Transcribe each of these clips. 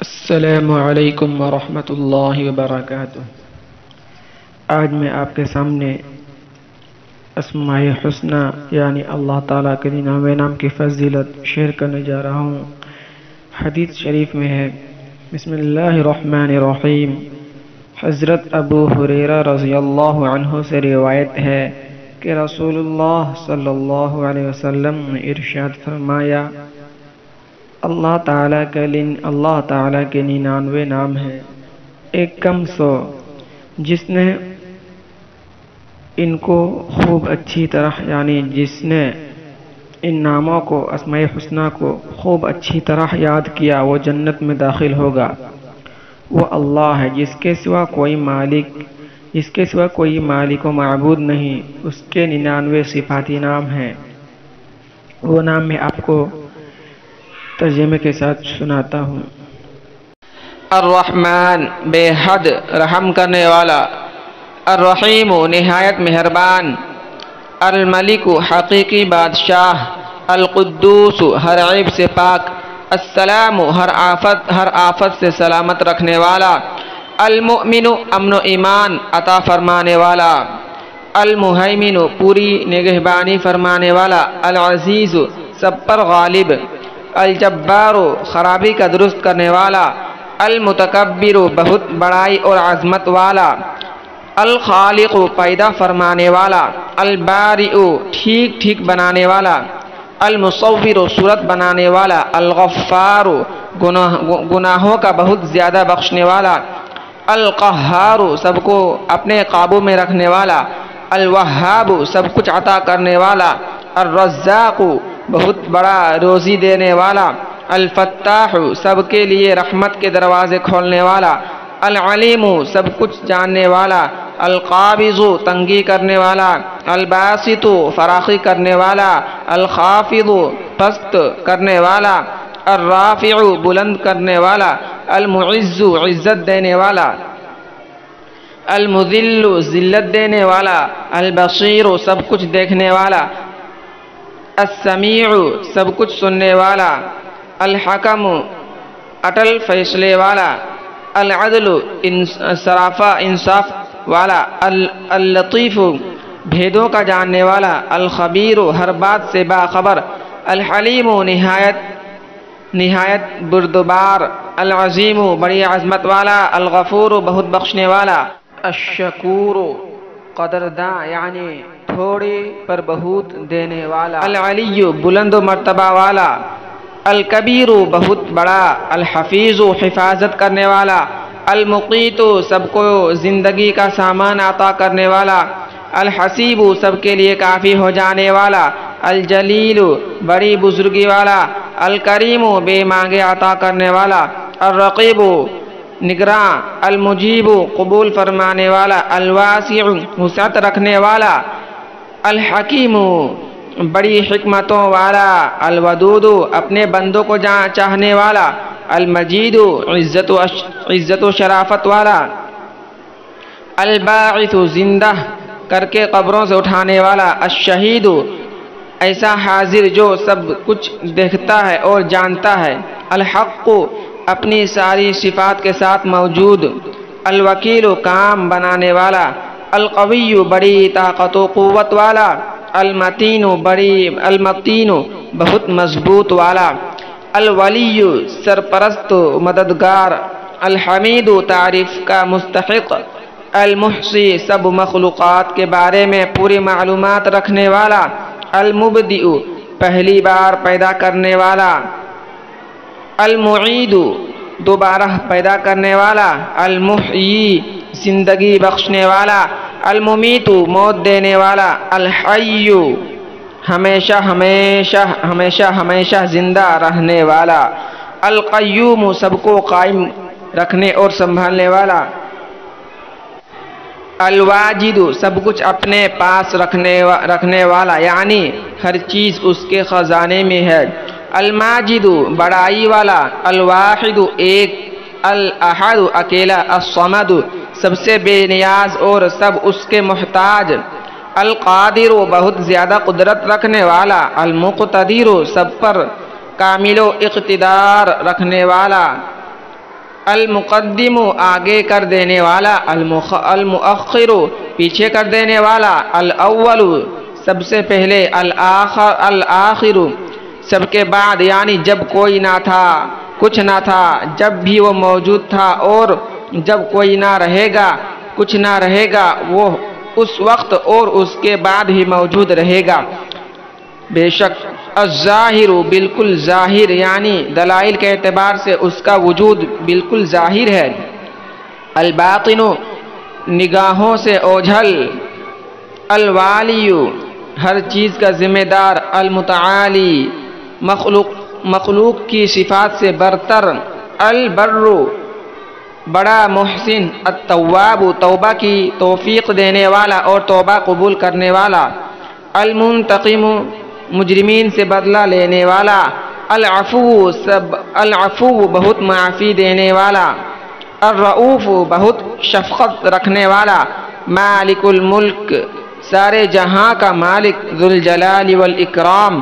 السلام علیکم ورحمۃ اللہ وبرکاتہ۔ آج میں آپ کے سامنے اسماء حسنی یعنی اللہ تعالیٰ کے 99 نام کی فضیلت شیئر کرنے جا رہا ہوں۔ حدیث شریف میں ہے، بسم اللہ الرحمن الرحیم، حضرت ابو ہریرہ رضی اللہ عنہ سے روایت ہے کہ رسول اللہ صلی اللہ علیہ وسلم نے ارشاد فرمایا، اللہ تعالیٰ کے 99 نام ہیں، ایک کم سو جس نے ان کو خوب اچھی طرح جس نے ان ناموں کو اسماء حسنی کو خوب اچھی طرح یاد کیا وہ جنت میں داخل ہوگا۔ وہ اللہ ہے جس کے سوا کوئی مالک و معبود نہیں، اس کے 99 صفاتی نام ہیں۔ وہ نام میں آپ کو ترجمے کے ساتھ سناتا ہوں۔ الرحمن بے حد رحم کرنے والا، الرحیم نہایت مہربان، الملک حقیقی بادشاہ، القدوس ہر عیب سے پاک، السلام ہر آفت سے سلامت رکھنے والا، المؤمن امن و ایمان عطا فرمانے والا، المہیمن پوری نگہبانی فرمانے والا، العزیز سب پر غالب، الجبار خرابی کا درست کرنے والا، المتکبر بہت بڑائی اور عظمت والا، الخالق پیدا فرمانے والا، البارئ ٹھیک بنانے والا، المصور صورت بنانے والا، الغفار گناہوں کا بہت زیادہ بخشنے والا، القہار سب کو اپنے قابو میں رکھنے والا، الوہاب سب کچھ عطا کرنے والا، الرزاق بہت بڑا روزی دینے والا، الفتاح سب کے لیے رحمت کے دروازے کھولنے والا، العلیم سب کچھ جاننے والا، القابض تنگی کرنے والا، الباسط فراخی کرنے والا، الخافض پست کرنے والا، الرافع بلند کرنے والا، المعز عزت دینے والا، المذل ذلت دینے والا، البصیر سب کچھ دیکھنے والا، السمیع سب کچھ سننے والا، الحکم اٹل فیصلے والا، العدل انصاف والا، اللطیف بھیدوں کا جاننے والا، الخبیر ہر بات سے باخبر، الحلیم نہایت بردبار، العظیم بڑی عظمت والا، الغفور بہت بخشنے والا، الشکور قدرداں تھوڑے پر بہت دینے والا، العلی بلند مرتبہ والا، الکبیر بہت بڑا، الحفیظ حفاظت کرنے والا، المقیت سب کو زندگی کا سامان عطا کرنے والا، الحسیب سب کے لیے کافی ہو جانے والا، الجلیل بڑی بزرگی والا، الکریم بے مانگے عطا کرنے والا، الرقیب نگراں، المجیب قبول فرمانے والا، الواسع وسعت رکھنے والا، الحکیم بڑی حکمتوں والا، الودود اپنے بندوں کو چاہنے والا، المجید عزت و شرافت والا، الباعث زندہ کر کے قبروں سے اٹھانے والا، الشہید ایسا حاضر جو سب کچھ دیکھتا ہے اور جانتا ہے، الحق اپنی ساری صفات کے ساتھ موجود، الوکیل کام بنانے والا، القوی بڑی طاقت و قوت والا، المتین بہت مضبوط والا، الولی سرپرست مددگار، الحمید تعریف کا مستحق، المحصی سب مخلوقات کے بارے میں پوری معلومات رکھنے والا، المبدئ پہلی بار پیدا کرنے والا، المعید دوبارہ پیدا کرنے والا، المحیی زندگی بخشنے والا، الممیت موت دینے والا، الحی ہمیشہ زندہ رہنے والا، القیوم سب کو قائم رکھنے اور سنبھالنے والا، الواجد سب کچھ اپنے پاس رکھنے والا ہر چیز اس کے خزانے میں ہے، الماجد بڑائی والا، الواحد ایک، الاحد اکیلا، الصمد سب سے بے نیاز اور سب اس کے محتاج، القادر بہت زیادہ قدرت رکھنے والا، المقتدر سب پر کامل و اقتدار رکھنے والا، المقدم آگے کر دینے والا، المؤخر پیچھے کر دینے والا، الاول سب سے پہلے، الآخر سب کے بعد، یعنی جب کوئی نہ تھا، کچھ نہ تھا، جب بھی وہ موجود تھا، اور جب کوئی نہ رہے گا، کچھ نہ رہے گا، وہ اس وقت اور اس کے بعد ہی موجود رہے گا۔ بے شک الظاہر بالکل ظاہر، یعنی دلائل کے اعتبار سے اس کا وجود بالکل ظاہر ہے۔ الباطن نگاہوں سے اوجھل، الوالی ہر چیز کا ذمہ دار، المتعالی مخلوق کی صفات سے برتر، البر بڑا محسن، التواب توبہ کی توفیق دینے والا اور توبہ قبول کرنے والا، المنتقم مجرمین سے بدلہ لینے والا، العفو بہت معافی دینے والا، الرؤوف بہت شفقت رکھنے والا، مالک الملک سارے جہاں کا مالک، ذوالجلال والاکرام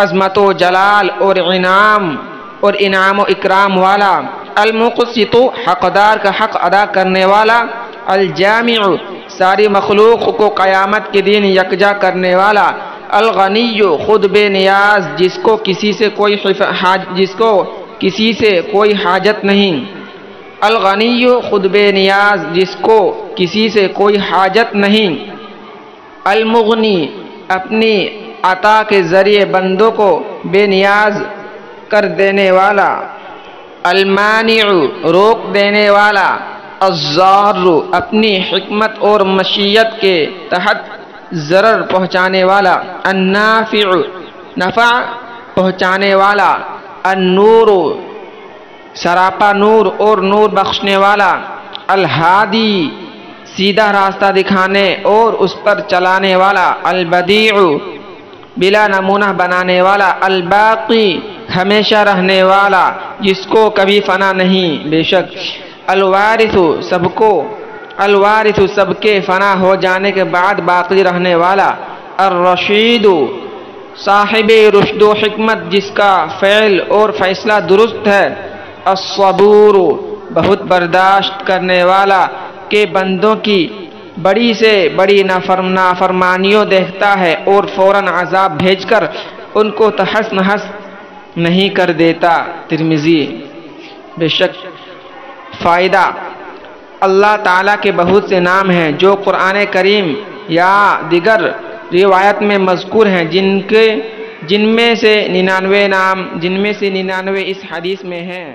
عظمت و جلال اور انعام و اکرام والا، المقسط حقدار کا حق ادا کرنے والا، الجامع ساری مخلوق کو قیامت کے دن یکجا کرنے والا، الغنی خود بے نیاز جس کو کسی سے کوئی حاجت نہیں، الغنی خود بے نیاز جس کو کسی سے کوئی حاجت نہیں، المغنی اپنی عطا کے ذریعے بندوں کو بے نیاز کر دینے والا، المانع روک دینے والا، الضار اپنی حکمت اور مشیت کے تحت ضرر پہنچانے والا، النافع نفع پہنچانے والا، النور سراپا نور اور نور بخشنے والا، الہادی سیدھا راستہ دکھانے اور اس پر چلانے والا، البدیع بلا نمونہ بنانے والا، الباقی ہمیشہ رہنے والا جس کو کبھی فنا نہیں، بے شک الوارث سب کے فنا ہو جانے کے بعد باقی رہنے والا، الرشید صاحب رشد و حکمت جس کا فعل اور فیصلہ درست ہے، الصبور بہت برداشت کرنے والا کہ بندوں کی بڑی سے بڑی نافرمانیوں دیکھتا ہے اور فوراً عذاب بھیج کر ان کو تحس نحس نہیں کر دیتا، ترمذی۔ بے شک فائدہ، اللہ تعالیٰ کے بہت سے نام ہیں جو قرآن کریم یا دیگر روایت میں مذکور ہیں، جن میں سے 99 اس حدیث میں ہیں۔